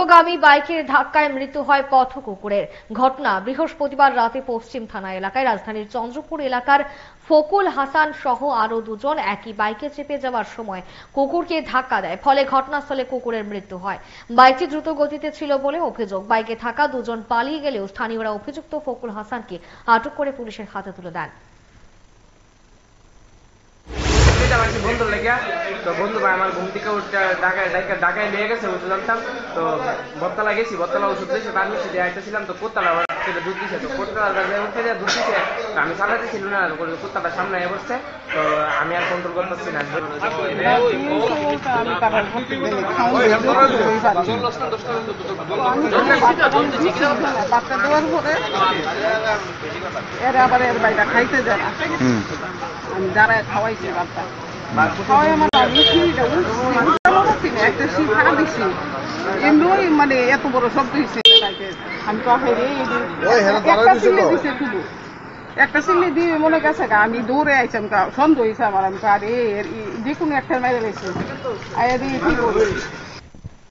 দ্রুতগামী বাইকের ধাক্কায় মৃত্যু হয় পথ কুকুরের। ঘটনা বৃহস্পতিবার রাতে পশ্চিম থানা এলাকায়। রাজধানীর চন্দ্রপুর এলাকার ফকুল হাসান সহ আরো দুজন একই বাইকে চেপে যাওয়ার সময় কুকুরকে ধাক্কা দেয়, ফলে ঘটনাস্থলে কুকুরের মৃত্যু হয়। বাইকটি দ্রুত গতিতে ছিল বলে অভিযোগ। বাইকে থাকা দুজন পালিয়ে গেলেও স্থানীয়রা অভিযুক্ত ফকুল হাসানকে আটক করে পুলিশের হাতে তুলে দেন। বন্ধু লেগে তো বন্ধু ভাই আমার ঘুম থেকে উঠে ঢাকায় নিয়ে গেছে, ওষুধ আনতাম। তো বটতলা গেছি, বটতলা ওষুধ দিয়েছে, ফার্মেসি দিয়ে আইতেছিলাম। তো কুত্তাটা দুধ দিছে, তো কুত্তার উঠে দিয়ে দুধ দিছে। তো আমি চালাতে ছিল না, কুত্তাটা সামনে এ বসছে। তো আমি আর কন্ট্রোল করতেছি না। আবার এর বাইরে খাইতে যায় না, আমি যারা খাওয়াইছি বাচ্চা খাওয়াই আমার একটা শিখা দিছি এমনি, মানে এত বড় শব্দ হয়েছে। আমি তো শুধু একটা সিলি দিয়ে মনে গেছে আমি দৌড়ে আইসাম, সন্দেহ হয়েছে আমার। আমি আরে যে কোনো একটা মেরে গেছে আয়া দিয়ে কি করবো।